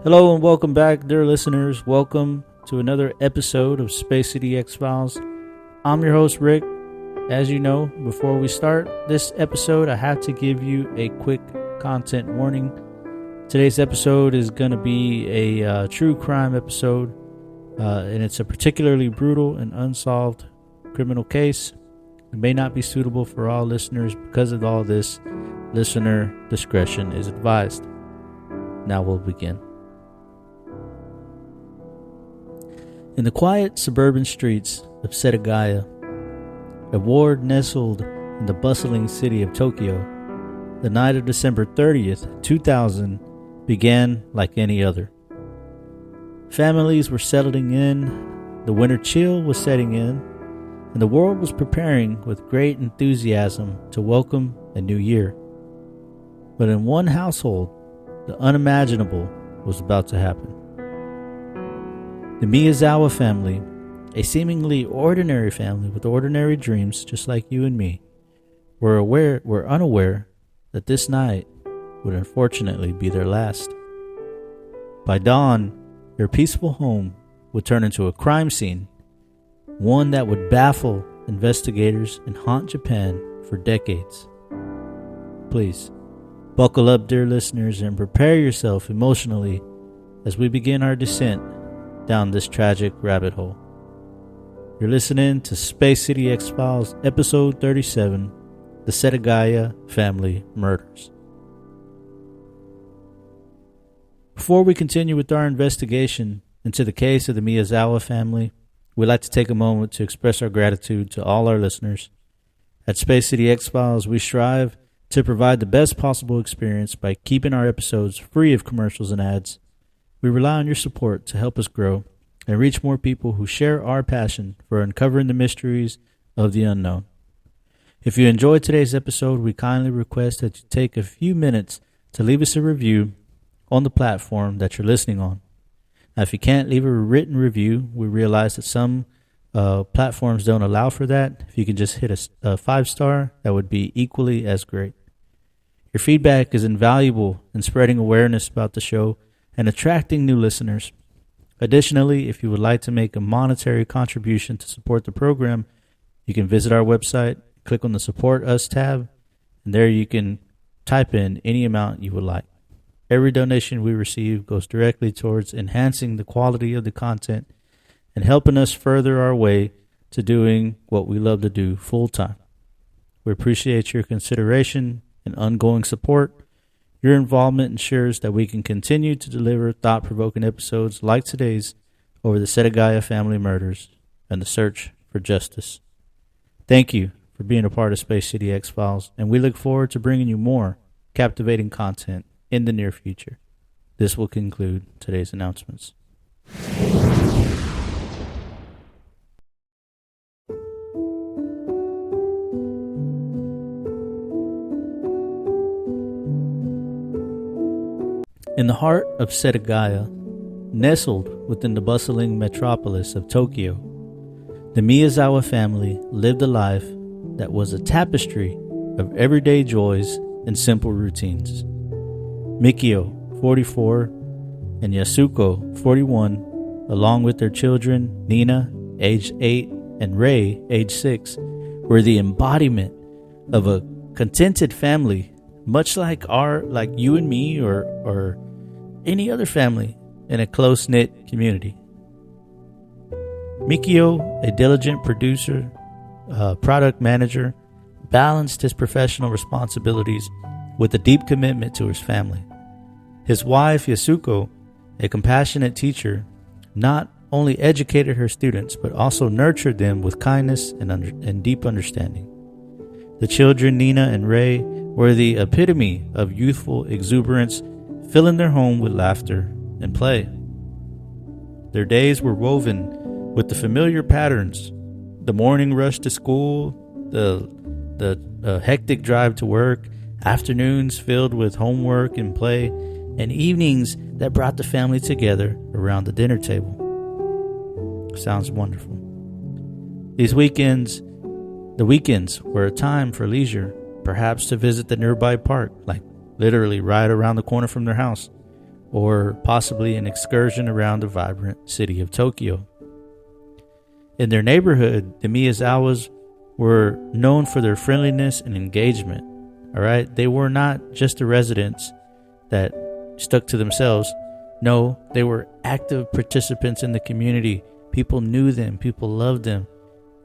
Hello and welcome back, dear listeners. Welcome to another episode of Space City X-Files. I'm your host, Rick. As you know, before we start this episode, I have to give you a quick content warning. Today's episode is going to be a true crime episode, and it's a particularly brutal and unsolved criminal case. It may not be suitable for all listeners. Because of all this, listener discretion is advised. Now we'll begin. In the quiet suburban streets of Setagaya, a ward nestled in the bustling city of Tokyo, the night of December 30th, 2000 began like any other. Families were settling in, the winter chill was setting in, and the world was preparing with great enthusiasm to welcome a new year. But in one household, the unimaginable was about to happen. The Miyazawa family, a seemingly ordinary family with ordinary dreams just like you and me, were unaware that this night would unfortunately be their last. By dawn, their peaceful home would turn into a crime scene, one that would baffle investigators and haunt Japan for decades. Please, buckle up, dear listeners, and prepare yourself emotionally as we begin our descent down this tragic rabbit hole. You're listening to Space City X-Files, Episode 37, The Setagaya Family Murders. Before we continue with our investigation into the case of the Miyazawa family, we'd like to take a moment to express our gratitude to all our listeners. At Space City X-Files, we strive to provide the best possible experience by keeping our episodes free of commercials and ads. We rely on your support to help us grow and reach more people who share our passion for uncovering the mysteries of the unknown. If you enjoyed today's episode, we kindly request that you take a few minutes to leave us a review on the platform that you're listening on. Now, if you can't leave a written review, we realize that some platforms don't allow for that. If you can just hit a 5-star, that would be equally as great. Your feedback is invaluable in spreading awareness about the show and attracting new listeners. Additionally, if you would like to make a monetary contribution to support the program, you can visit our website, click on the Support Us tab, and there you can type in any amount you would like. Every donation we receive goes directly towards enhancing the quality of the content and helping us further our way to doing what we love to do full time. We appreciate your consideration and ongoing support. Your involvement ensures that we can continue to deliver thought-provoking episodes like today's over the Setagaya family murders and the search for justice. Thank you for being a part of Space City X-Files, and we look forward to bringing you more captivating content in the near future. This will conclude today's announcements. In the heart of Setagaya, nestled within the bustling metropolis of Tokyo, the Miyazawa family lived a life that was a tapestry of everyday joys and simple routines. Mikio, 44, and Yasuko, 41, along with their children, Nina, aged 8, and Rei, aged 6, were the embodiment of a contented family, much like you and me or any other family in a close-knit community. Mikio, a diligent producer, product manager, balanced his professional responsibilities with a deep commitment to his family. His wife, Yasuko, a compassionate teacher, not only educated her students, but also nurtured them with kindness and deep understanding. The children, Nina and Rei, were the epitome of youthful exuberance, filling their home with laughter and play. Their days were woven with the familiar patterns: the morning rush to school, the hectic drive to work, afternoons filled with homework and play, and evenings that brought the family together around the dinner table. Sounds wonderful. The weekends were a time for leisure, perhaps to visit the nearby park, like literally right around the corner from their house, or possibly an excursion around the vibrant city of Tokyo. In their neighborhood, the Miyazawas were known for their friendliness and engagement. All right, they were not just the residents that stuck to themselves. No, they were active participants in the community. People knew them, people loved them,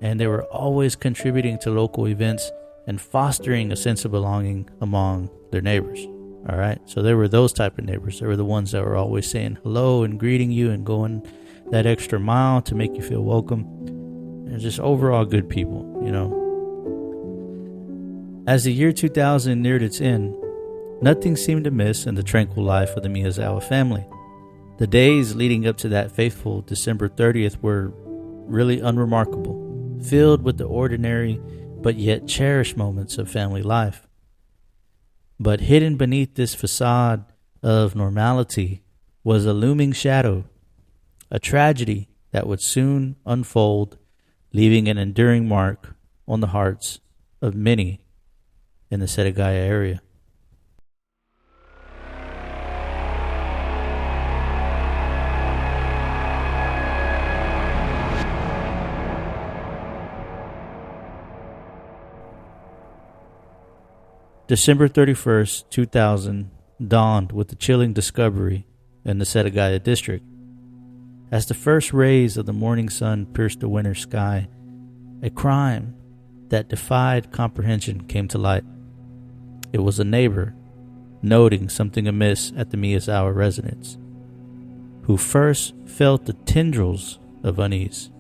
and they were always contributing to local events and fostering a sense of belonging among their neighbors. All right, so there were those type of neighbors. They were the ones that were always saying hello and greeting you and going that extra mile to make you feel welcome. They're just overall good people, you know. As the year 2000 neared its end, nothing seemed amiss in the tranquil life of the Miyazawa family. The days leading up to that fateful December 30th were really unremarkable, filled with the ordinary but yet cherished moments of family life. But hidden beneath this facade of normality was a looming shadow, a tragedy that would soon unfold, leaving an enduring mark on the hearts of many in the Setagaya area. December 31st, 2000 dawned with the chilling discovery in the Setagaya district. As the first rays of the morning sun pierced the winter sky, a crime that defied comprehension came to light. It was a neighbor noting something amiss at the Miyazawa residence, who first felt the tendrils of unease.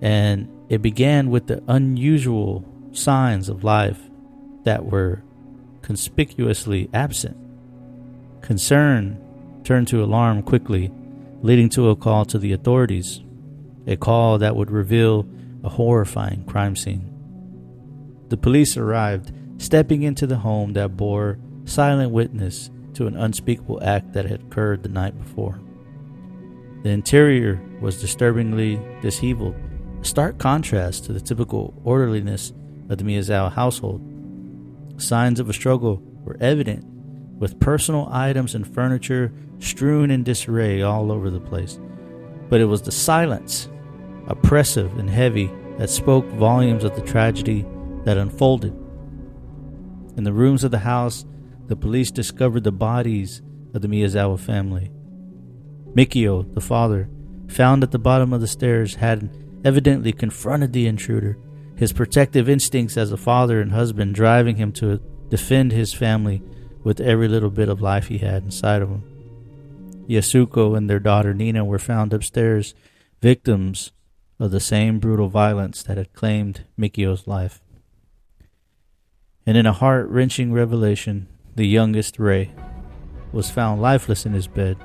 And it began with the unusual signs of life that were conspicuously absent. Concern turned to alarm quickly, leading to a call to the authorities, a call that would reveal a horrifying crime scene. The police arrived, stepping into the home that bore silent witness to an unspeakable act that had occurred the night before. The interior was disturbingly disheveled, a stark contrast to the typical orderliness of the Miyazawa household. Signs of a struggle were evident, with personal items and furniture strewn in disarray all over the place. But it was the silence, oppressive and heavy, that spoke volumes of the tragedy that unfolded. In the rooms of the house, the police discovered the bodies of the Miyazawa family. Mikio, the father, found at the bottom of the stairs, had evidently confronted the intruder, his protective instincts as a father and husband driving him to defend his family with every little bit of life he had inside of him. Yasuko and their daughter Nina were found upstairs, victims of the same brutal violence that had claimed Mikio's life. And in a heart-wrenching revelation, the youngest, Ray, was found lifeless in his bed,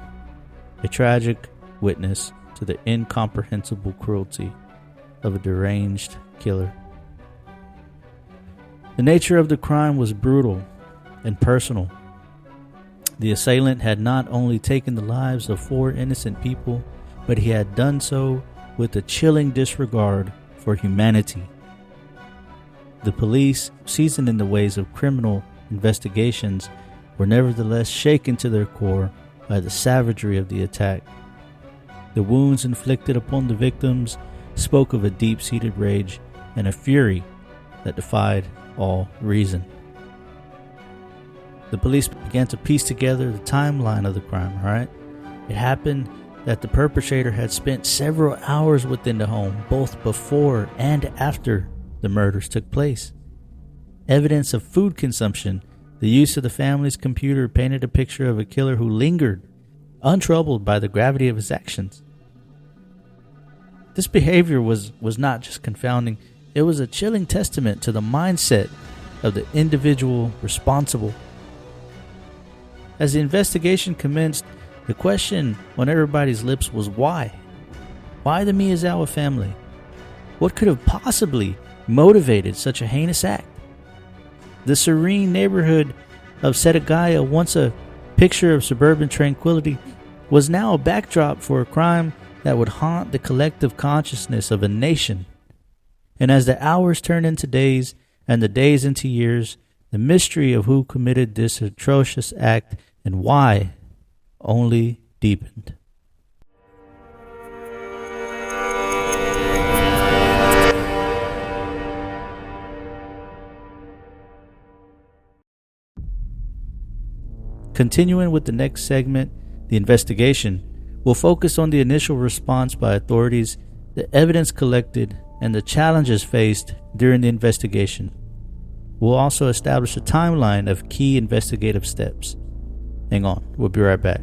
a tragic witness to the incomprehensible cruelty of a deranged killer. The nature of the crime was brutal and personal. The assailant had not only taken the lives of 4 innocent people, but he had done so with a chilling disregard for humanity. The police, seasoned in the ways of criminal investigations, were nevertheless shaken to their core by the savagery of the attack. The wounds inflicted upon the victims spoke of a deep-seated rage and a fury that defied all reason. The police began to piece together the timeline of the crime, right? It happened that the perpetrator had spent several hours within the home, both before and after the murders took place. Evidence of food consumption, the use of the family's computer, painted a picture of a killer who lingered, untroubled by the gravity of his actions. This behavior was not just confounding, it was a chilling testament to the mindset of the individual responsible. As the investigation commenced, the question on everybody's lips was why? Why the Miyazawa family? What could have possibly motivated such a heinous act? The serene neighborhood of Setagaya, once a picture of suburban tranquility, was now a backdrop for a crime that would haunt the collective consciousness of a nation. And as the hours turned into days and the days into years, the mystery of who committed this atrocious act and why only deepened. Continuing with the next segment, the investigation, we'll focus on the initial response by authorities, the evidence collected, and the challenges faced during the investigation. We'll also establish a timeline of key investigative steps. Hang on, we'll be right back.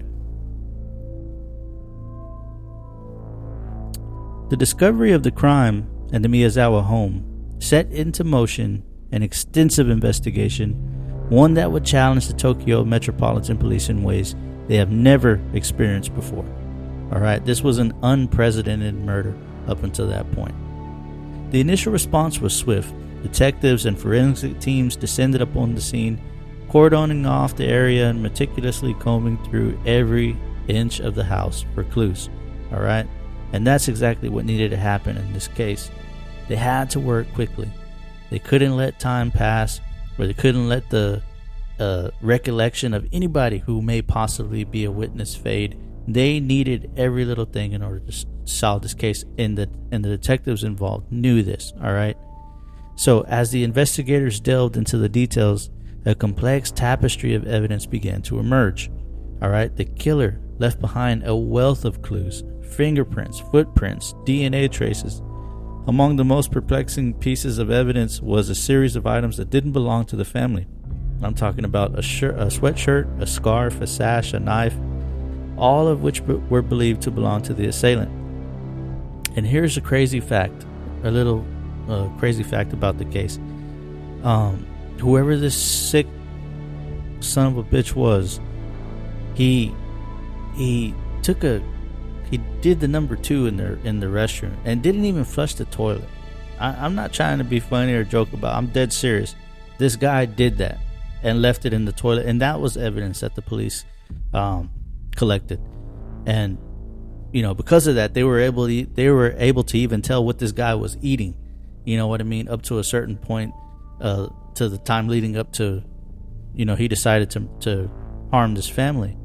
The discovery of the crime and the Miyazawa home set into motion an extensive investigation, one that would challenge the Tokyo Metropolitan Police in ways they have never experienced before. Alright, this was an unprecedented murder up until that point. The initial response was swift. Detectives and forensic teams descended upon the scene, cordoning off the area and meticulously combing through every inch of the house for clues. Alright, and that's exactly what needed to happen in this case. They had to work quickly. They couldn't let time pass, or they couldn't let the recollection of anybody who may possibly be a witness fade. They needed every little thing in order to solve this case, and the detectives involved knew this. All right. So as the investigators delved into the details, a complex tapestry of evidence began to emerge. All right. The killer left behind a wealth of clues: fingerprints, footprints, DNA traces. Among the most perplexing pieces of evidence was a series of items that didn't belong to the family. I'm talking about a sweatshirt, a scarf, a sash, a knife, all of which were believed to belong to the assailant. And here's a crazy fact, a little crazy fact about the case. Whoever this sick son of a bitch was, he did the number 2 in the restroom and didn't even flush the toilet. I'm not trying to be funny or joke about it. I'm dead serious. This guy did that and left it in the toilet, and that was evidence that the police collected. And because of that, they were able to even tell what this guy was eating. You know what I mean? Up to a certain point, to the time leading up to, he decided to harm this family.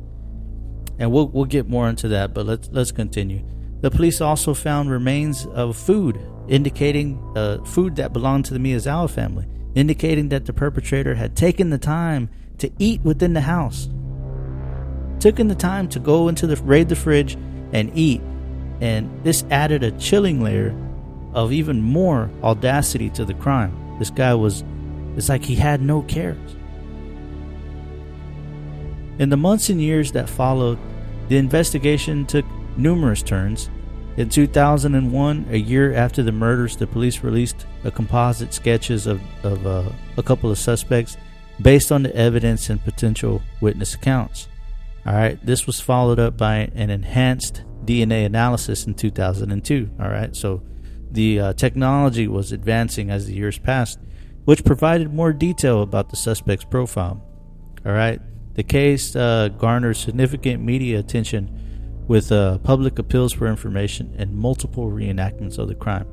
And we'll get more into that, but let's continue. The police also found remains of food, indicating food that belonged to the Miyazawa family, indicating that the perpetrator had taken the time to eat within the house. Taken the time to go raid the fridge and eat. And this added a chilling layer of even more audacity to the crime. This guy it's like he had no cares. In the months and years that followed, the investigation took numerous turns. In 2001, a year after the murders, the police released a composite sketches of a couple of suspects based on the evidence and potential witness accounts. All right, this was followed up by an enhanced DNA analysis in 2002. All right, so the technology was advancing as the years passed, which provided more detail about the suspect's profile. All right. The case garnered significant media attention with public appeals for information and multiple reenactments of the crime.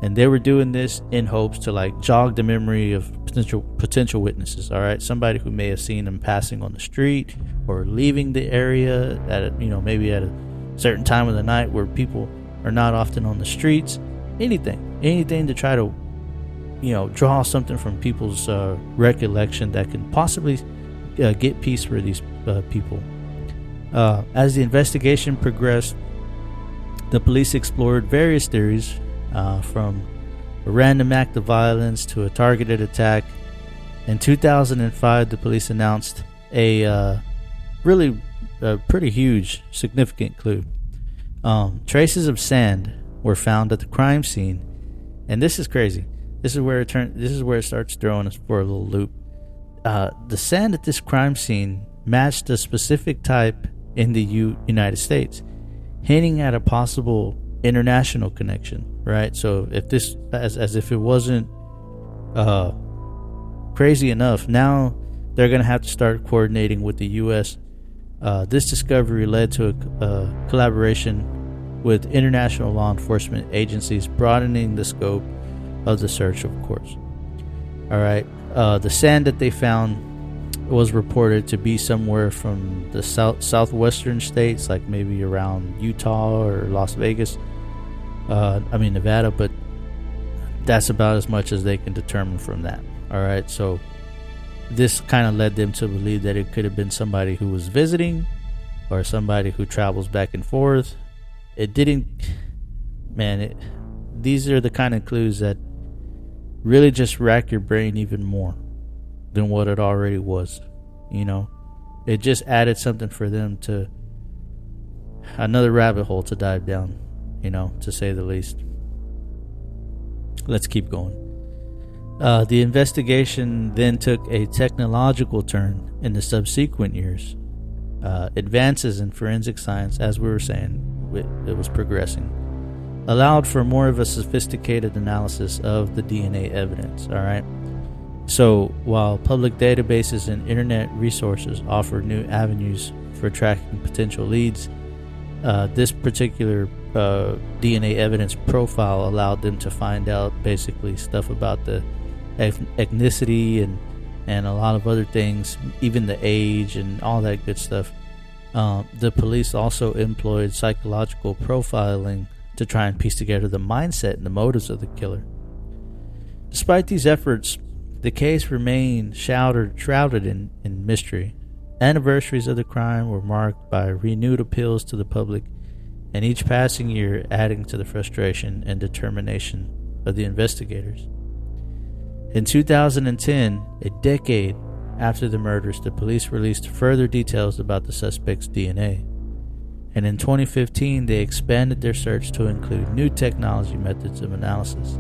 And they were doing this in hopes to jog the memory of potential witnesses. All right, somebody who may have seen them passing on the street or leaving the area at maybe at a certain time of the night where people are not often on the streets. Anything to try to draw something from people's recollection that can possibly get peace for these people. As the investigation progressed, the police explored various theories, from a random act of violence to a targeted attack. In 2005, the police announced a pretty huge, significant clue. Traces of sand were found at the crime scene, and this is crazy. This is where it starts throwing us for a little loop. The sand at this crime scene matched a specific type in the United States, hinting at a possible international connection, right? So if this, as if it wasn't crazy enough, now they're going to have to start coordinating with the U.S. This discovery led to a collaboration with international law enforcement agencies, broadening the scope of the search, of course. All right. The sand that they found was reported to be somewhere from the southwestern states, like maybe around Utah or Las Vegas. Nevada, but that's about as much as they can determine from that. All right, so this kind of led them to believe that it could have been somebody who was visiting or somebody who travels back and forth. It didn't, these are the kind of clues that really just rack your brain even more than what it already was. It just added something for them to, another rabbit hole to dive down, to say the least. Let's keep going. The investigation then took a technological turn in the subsequent years. Advances in forensic science, as we were saying, it was progressing, allowed for more of a sophisticated analysis of the DNA evidence. All right. So while public databases and internet resources offer new avenues for tracking potential leads, this particular DNA evidence profile allowed them to find out basically stuff about the ethnicity and a lot of other things, even the age and all that good stuff. The police also employed psychological profiling to try and piece together the mindset and the motives of the killer. Despite these efforts, the case remained shrouded in mystery. Anniversaries of the crime were marked by renewed appeals to the public, and each passing year adding to the frustration and determination of the investigators. In 2010, a decade after the murders, the police released further details about the suspect's DNA. And in 2015, they expanded their search to include new technology methods of analysis.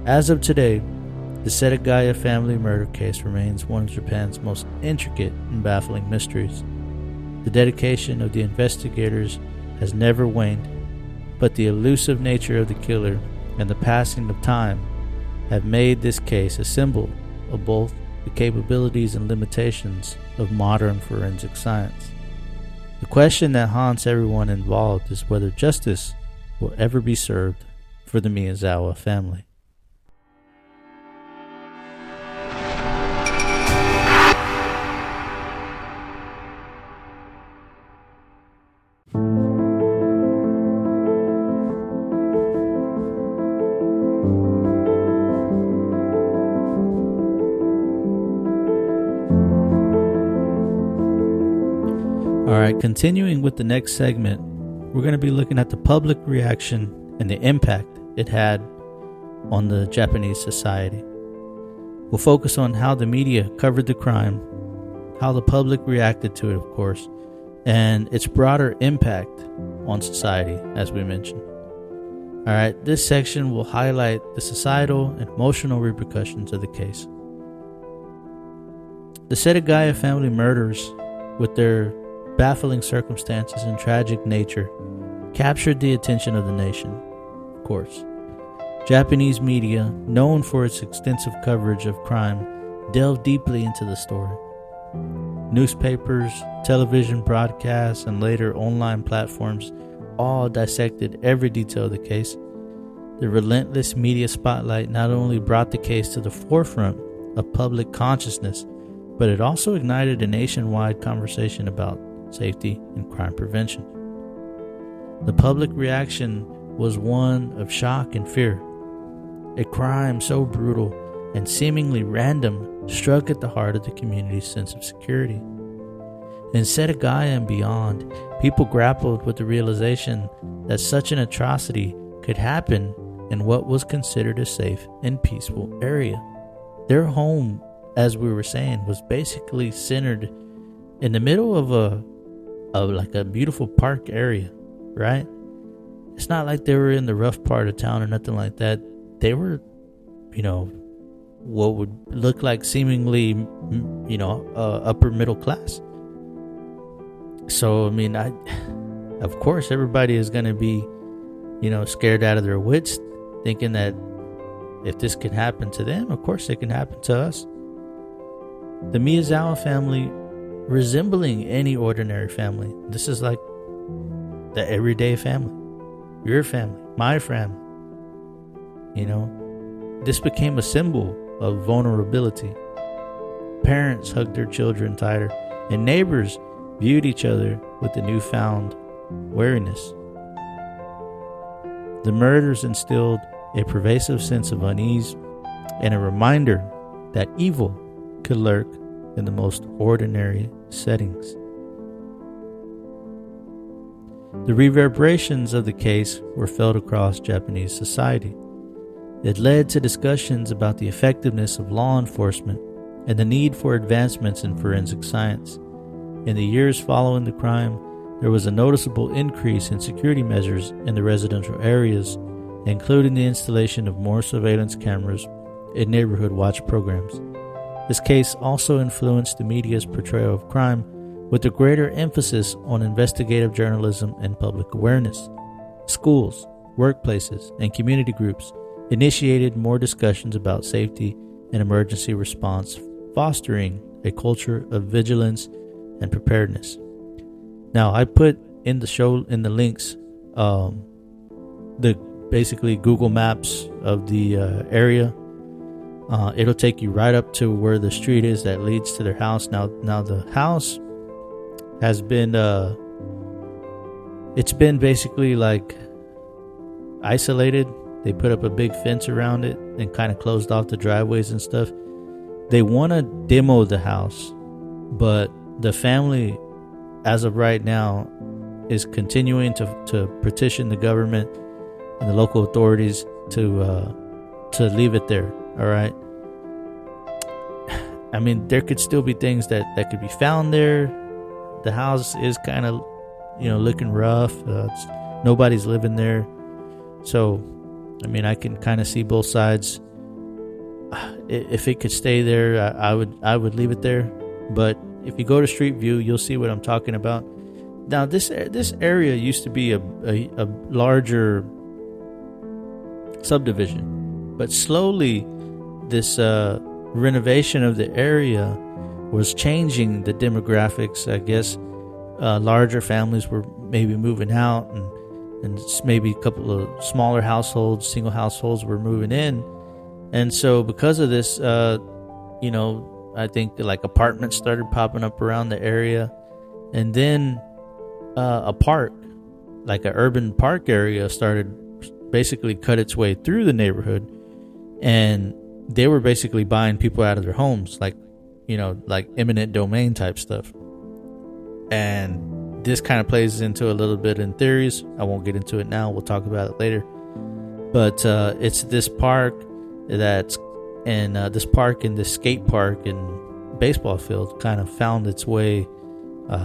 As of today, the Setagaya family murder case remains one of Japan's most intricate and baffling mysteries. The dedication of the investigators has never waned, but the elusive nature of the killer and the passing of time have made this case a symbol of both the capabilities and limitations of modern forensic science. The question that haunts everyone involved is whether justice will ever be served for the Miyazawa family. Alright, continuing with the next segment, we're going to be looking at the public reaction and the impact it had on the Japanese society. We'll focus on how the media covered the crime, how the public reacted to it, of course, and its broader impact on society, as we mentioned. Alright, this section will highlight the societal and emotional repercussions of the case. The Setagaya family murders, with their baffling circumstances and tragic nature, captured the attention of the nation. Of course, Japanese media, known for its extensive coverage of crime, delved deeply into the story. Newspapers, television broadcasts, and later online platforms all dissected every detail of the case. The relentless media spotlight not only brought the case to the forefront of public consciousness, but it also ignited a nationwide conversation about safety and crime prevention. The public reaction was one of shock and fear. A crime so brutal and seemingly random struck at the heart of the community's sense of security. In Setagaya and beyond, people grappled with the realization that such an atrocity could happen in what was considered a safe and peaceful area. Their home, as we were saying, was basically centered in the middle of a beautiful park area, right? It's not like they were in the rough part of town or nothing like that. They were, what would look like seemingly, upper middle class. So, of course, everybody is going to be, scared out of their wits, thinking that if this can happen to them, of course it can happen to us. The Miyazawa family, resembling any ordinary family. This is like the everyday family. Your family, my family. This became a symbol of vulnerability. parents hugged their children tighter, and neighbors viewed each other with a newfound wariness. The murders instilled a pervasive sense of unease and a reminder that evil could lurk in the most ordinary settings. The reverberations of the case were felt across Japanese society. It led to discussions about the effectiveness of law enforcement and the need for advancements in forensic science. In the years following the crime, there was a noticeable increase in security measures in the residential areas, including the installation of more surveillance cameras and neighborhood watch programs. This case also influenced the media's portrayal of crime, with a greater emphasis on investigative journalism and public awareness. Schools, workplaces, and community groups initiated more discussions about safety and emergency response, fostering a culture of vigilance and preparedness. Now, I put in the links, the basically Google Maps of the area. It'll take you right up to where the street is that leads to their house. Now the house has been, it's been basically like isolated. They put up a big fence around it and kind of closed off the driveways and stuff. They want to demo the house, but the family, as of right now, is continuing to petition the government and the local authorities to leave it there. All right. I mean, there could still be things that could be found there. The house is kind of, looking rough. Nobody's living there. So, I mean, I can kind of see both sides. If it could stay there, I would leave it there. But if you go to Street View, you'll see what I'm talking about. Now, this area used to be a larger subdivision, but slowly this renovation of the area was changing the demographics. I guess larger families were maybe moving out, and maybe a couple of smaller households, single households were moving in. And so because of this, I think like apartments started popping up around the area. And then a park, like an urban park area, started basically cut its way through the neighborhood. And they were basically buying people out of their homes, like eminent domain type stuff. And this kind of plays into a little bit in theories. I won't get into it now. We'll talk about it later. But it's this park that's, and this park and this skate park and baseball field kind of found its way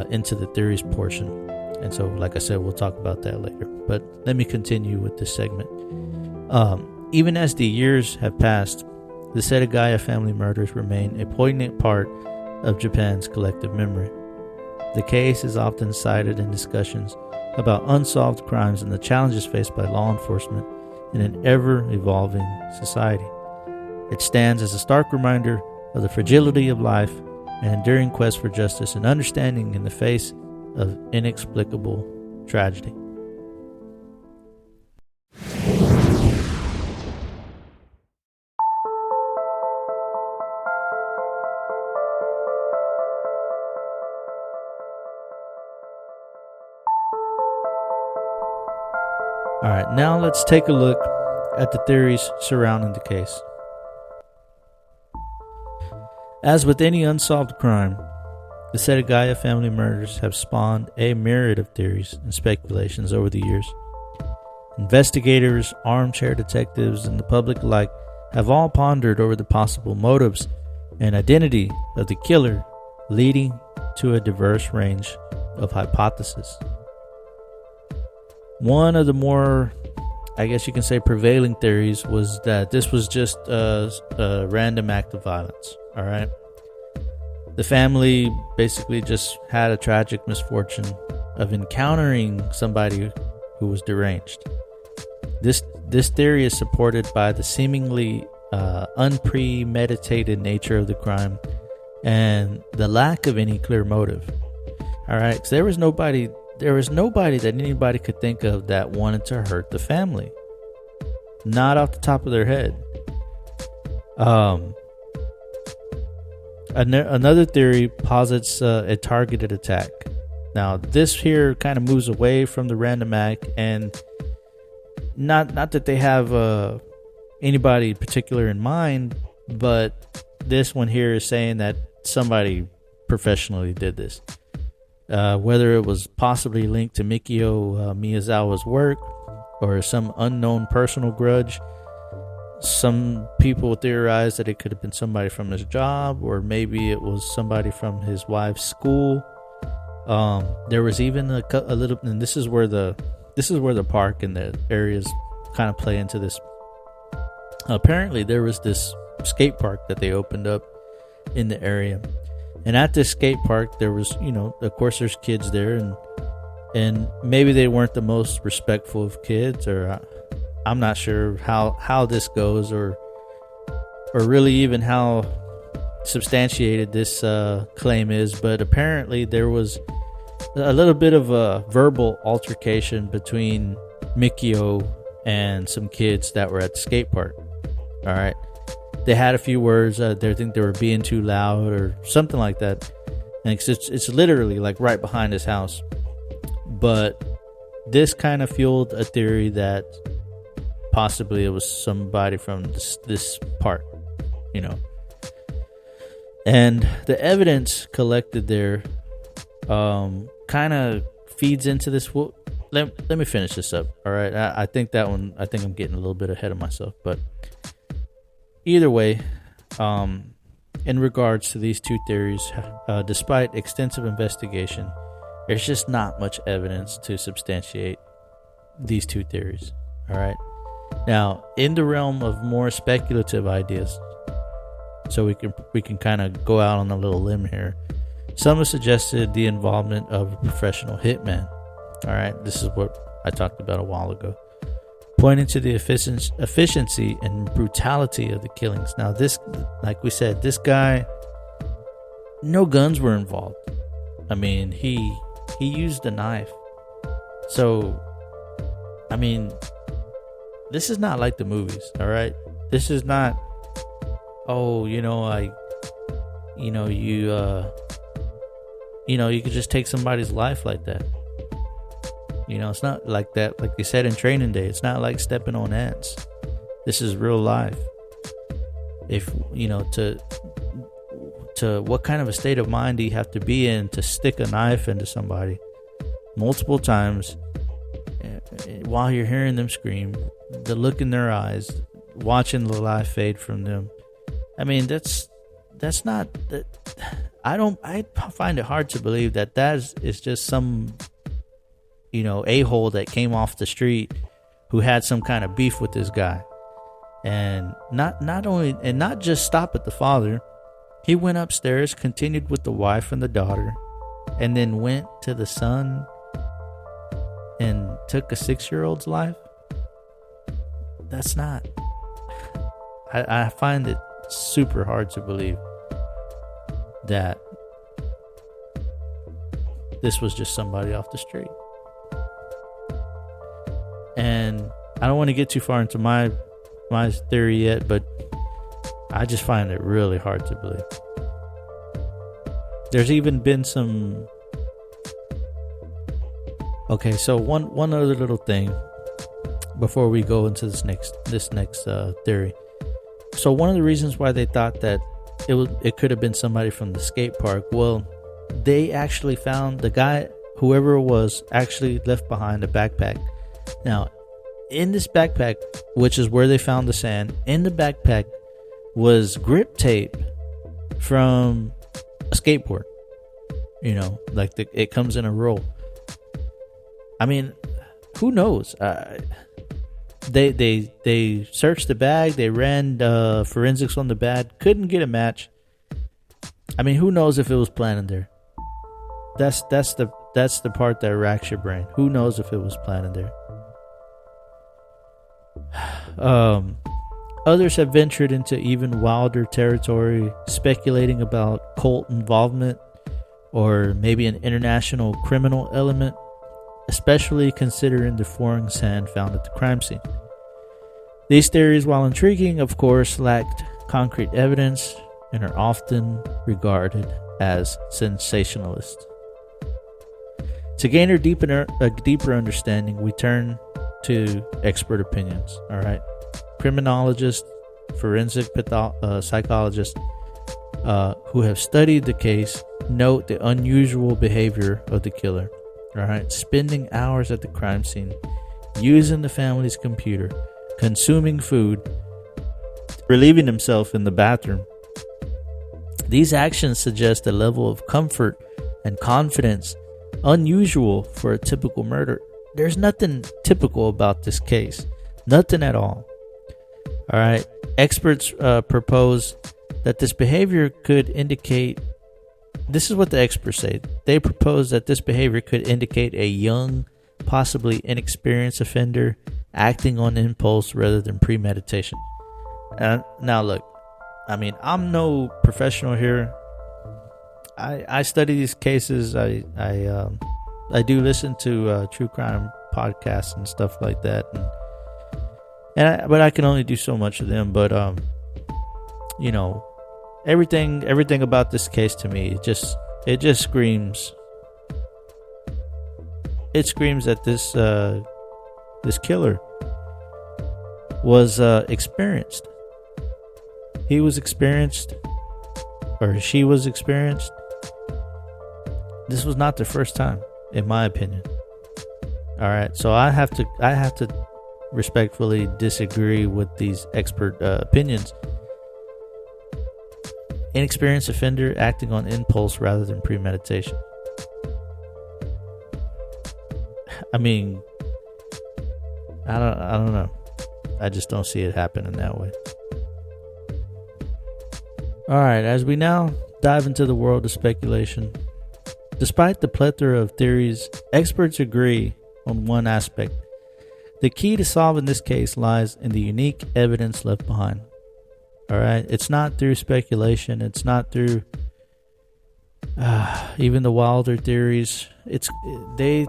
into the theories portion. And so, like I said, we'll talk about that later. But let me continue with this segment. Even as the years have passed, the Setagaya family murders remain a poignant part of Japan's collective memory. The case is often cited in discussions about unsolved crimes and the challenges faced by law enforcement in an ever-evolving society. It stands as a stark reminder of the fragility of life and enduring quest for justice and understanding in the face of inexplicable tragedy. All right, now let's take a look at the theories surrounding the case. As with any unsolved crime, the Setagaya family murders have spawned a myriad of theories and speculations over the years. Investigators, armchair detectives, and the public alike have all pondered over the possible motives and identity of the killer, leading to a diverse range of hypotheses. One of the more, I guess you can say, prevailing theories was that this was just a random act of violence. All right. The family basically just had a tragic misfortune of encountering somebody who was deranged. This theory is supported by the seemingly unpremeditated nature of the crime and the lack of any clear motive. All right. So there was nobody that anybody could think of that wanted to hurt the family. Not off the top of their head. Another theory posits a targeted attack. Now, this here kind of moves away from the random act, and not that they have anybody particular in mind, but this one here is saying that somebody professionally did this. Whether it was possibly linked to Mikio Miyazawa's work or some unknown personal grudge. Some people theorize that it could have been somebody from his job, or maybe it was somebody from his wife's school. There was even a little, and this is where the park and the areas kind of play into this. Apparently, there was this skate park that they opened up in the area, and at this skate park, there was, of course, there's kids there, and maybe they weren't the most respectful of kids, or I'm not sure how this goes, or really even how substantiated this claim is, but apparently there was a little bit of a verbal altercation between Mikio and some kids that were at the skate park. All right, they had a few words. They think they were being too loud or something like that, and it's literally like right behind his house. But this kind of fueled a theory that possibly it was somebody from this park, and the evidence collected there kind of feeds into this. Well, let me finish this up. All right, I think I'm getting a little bit ahead of myself, but either way, in regards to these two theories, despite extensive investigation, there's just not much evidence to substantiate these two theories. All right. Now, in the realm of more speculative ideas, so we can kind of go out on a little limb here. Some have suggested the involvement of a professional hitman. All right, this is what I talked about a while ago, pointing to the efficiency and brutality of the killings. Now, this, like we said, this guy, no guns were involved. I mean, he used a knife. So, I mean, this is not like the movies, all right? This is not, you could just take somebody's life like that. It's not like that. Like they said in Training Day, it's not like stepping on ants. This is real life. If, to what kind of a state of mind do you have to be in to stick a knife into somebody multiple times while you're hearing them scream, the look in their eyes, watching the life fade from them? I mean, that's not that. I find it hard to believe that is just some, a-hole that came off the street who had some kind of beef with this guy, and not just stop at the father. He went upstairs, continued with the wife and the daughter, and then went to the son and took a 6-year-old's life. That's not. I find it super hard to believe that this was just somebody off the street. And I don't want to get too far into my theory yet, but I just find it really hard to believe. There's even been some. Okay, so one other little thing before we go into this next theory. So one of the reasons why they thought that it could have been somebody from the skate park, well, they actually found the guy, whoever it was, actually left behind a backpack. Now, in this backpack, which is where they found the sand, in the backpack was grip tape from a skateboard. It comes in a roll. I mean, who knows? They searched the bag. They ran forensics on the bag. Couldn't get a match. I mean, who knows if it was planted there? That's the part that racks your brain. Who knows if it was planted there? Others have ventured into even wilder territory, speculating about cult involvement or maybe an international criminal element, especially considering the foreign sand found at the crime scene. These theories, while intriguing, of course, lacked concrete evidence, and are often regarded as sensationalists. To gain a deeper understanding, we turn to expert opinions. All right, criminologists, forensic psychologists who have studied the case note the unusual behavior of the killer. All right, spending hours at the crime scene, using the family's computer, consuming food, relieving himself in the bathroom. These actions suggest a level of comfort and confidence unusual for a typical murder. There's nothing typical about this case. Nothing at all. All right. Experts propose that this behavior could indicate, this is what the experts say. They propose that this behavior could indicate a young, possibly inexperienced offender acting on impulse rather than premeditation. Now look, I mean, I'm no professional here. I study these cases. I do listen to true crime podcasts and stuff like that, but I can only do so much of them. But you know, everything about this case to me, it just screams. It screams that this killer was experienced. He was experienced, or she was experienced. This was not the first time, in my opinion. All right, so I have to respectfully disagree with these expert opinions. Inexperienced offender acting on impulse rather than premeditation. I mean, I don't know. I just don't see it happening that way. All right, as we now dive into the world of speculation, despite the plethora of theories, experts agree on one aspect. The key to solving this case lies in the unique evidence left behind. All right, it's not through speculation. It's not through even the wilder theories. They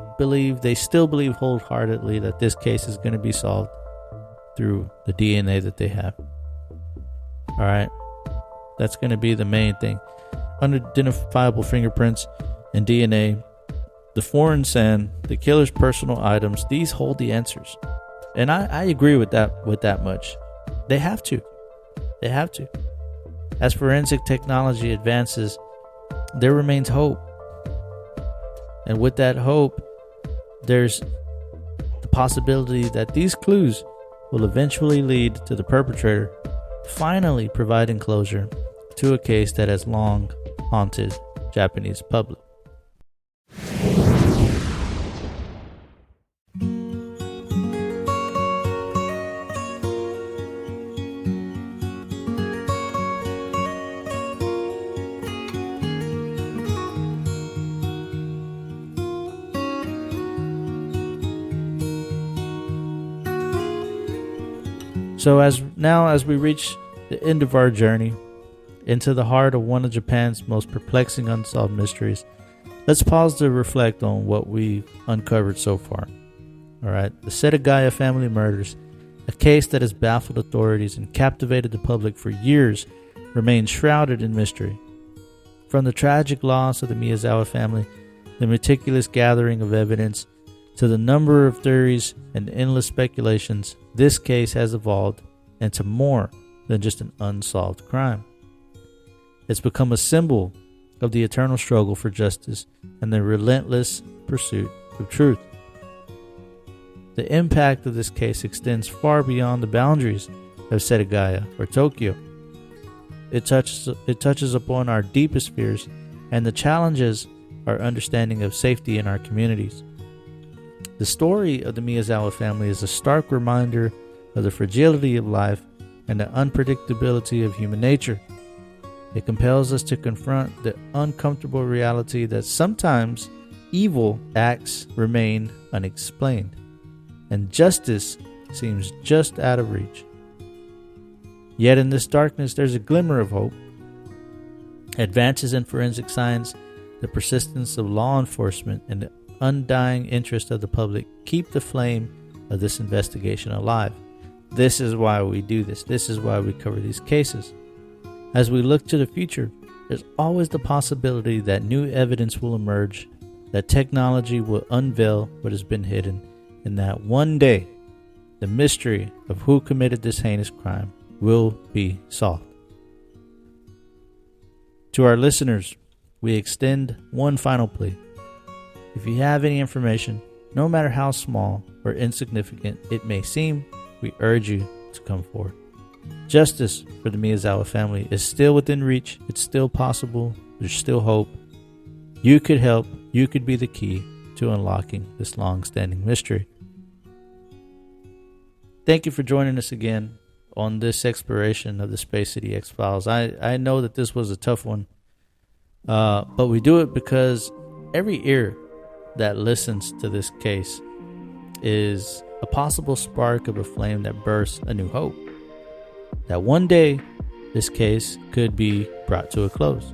still believe wholeheartedly that this case is going to be solved through the DNA that they have. All right. That's going to be the main thing. Unidentifiable fingerprints and DNA, the foreign sand, the killer's personal items, these hold the answers. And I agree with that much. They have to. As forensic technology advances, there remains hope. And with that hope, there's the possibility that these clues will eventually lead to the perpetrator finally providing closure to a case that has long haunted Japanese public. So as we reach the end of our journey into the heart of one of Japan's most perplexing unsolved mysteries, let's pause to reflect on what we've uncovered so far. All right, the Setagaya family murders, a case that has baffled authorities and captivated the public for years, remains shrouded in mystery. From the tragic loss of the Miyazawa family, the meticulous gathering of evidence, to the number of theories and endless speculations, this case has evolved into more than just an unsolved crime. It's become a symbol of the eternal struggle for justice and the relentless pursuit of truth. The impact of this case extends far beyond the boundaries of Setagaya or Tokyo. It touches upon our deepest fears and the challenges our understanding of safety in our communities. The story of the Miyazawa family is a stark reminder of the fragility of life and the unpredictability of human nature. It compels us to confront the uncomfortable reality that sometimes evil acts remain unexplained, and justice seems just out of reach. Yet in this darkness, there's a glimmer of hope. Advances in forensic science, the persistence of law enforcement, and the undying interest of the public keep the flame of this investigation alive. This is why we do this. This is why we cover these cases. As we look to the future, there's always the possibility that new evidence will emerge, that technology will unveil what has been hidden, and that one day, the mystery of who committed this heinous crime will be solved. To our listeners, we extend one final plea. If you have any information, no matter how small or insignificant it may seem, we urge you to come forward. Justice for the Miyazawa family is still within reach. It's still possible. There's still hope. You could help. You could be the key to unlocking this long-standing mystery. Thank you for joining us again on this exploration of the Space City X-Files. I know that this was a tough one, but we do it because every ear that listens to this case is a possible spark of a flame that bursts a new hope. That one day, this case could be brought to a close.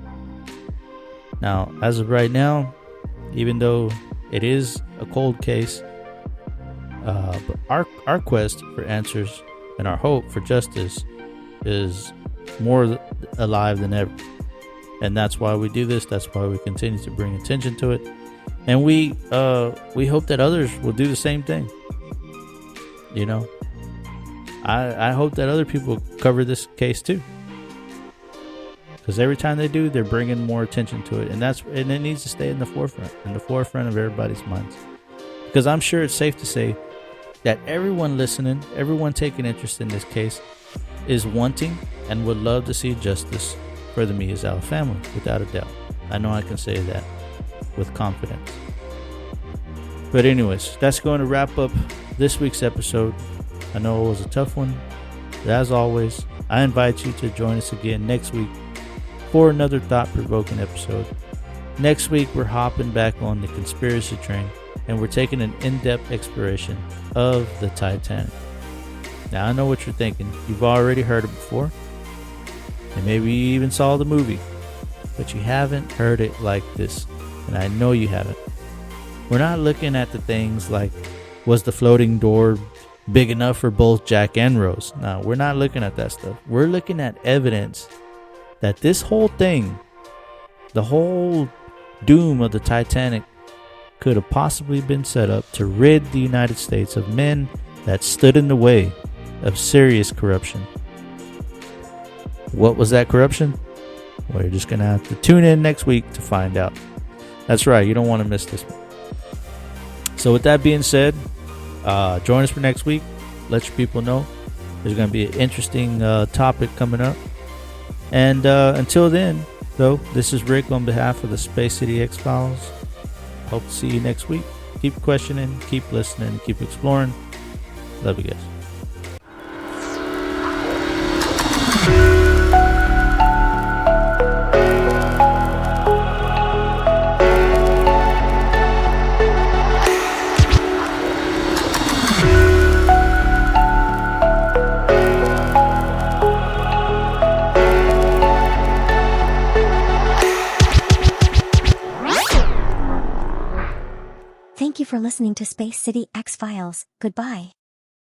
Now, as of right now, even though it is a cold case, but our quest for answers and our hope for justice is more alive than ever. And that's why we do this. That's why we continue to bring attention to it. And we hope that others will do the same thing. You know, I hope that other people cover this case too. Because every time they do, they're bringing more attention to it. And it needs to stay in the forefront of everybody's minds. Because I'm sure it's safe to say that everyone listening, everyone taking interest in this case is wanting and would love to see justice for the Miyazawa family, without a doubt. I know I can say that with confidence. But anyways, that's going to wrap up this week's episode. I know it was a tough one, but as always, I invite you to join us again next week for another thought-provoking episode. Next week, we're hopping back on the conspiracy train, and we're taking an in-depth exploration of the Titanic. Now, I know what you're thinking. You've already heard it before, and maybe you even saw the movie, but you haven't heard it like this, and I know you haven't. We're not looking at the things like, was the floating door big enough for both Jack and Rose? No, we're not looking at that stuff. We're looking at evidence that this whole thing, the whole doom of the Titanic, could have possibly been set up to rid the United States of men that stood in the way of serious corruption. What was that corruption? Well, you're just going to have to tune in next week to find out. That's right, you don't want to miss this one. So with that being said, join us for next week. Let your people know. There's going to be an interesting topic coming up. And until then, though, this is Rick on behalf of the Space City X-Files. Hope to see you next week. Keep questioning, keep listening, keep exploring. Love you guys. Thank you for listening to Space City X-Files. Goodbye.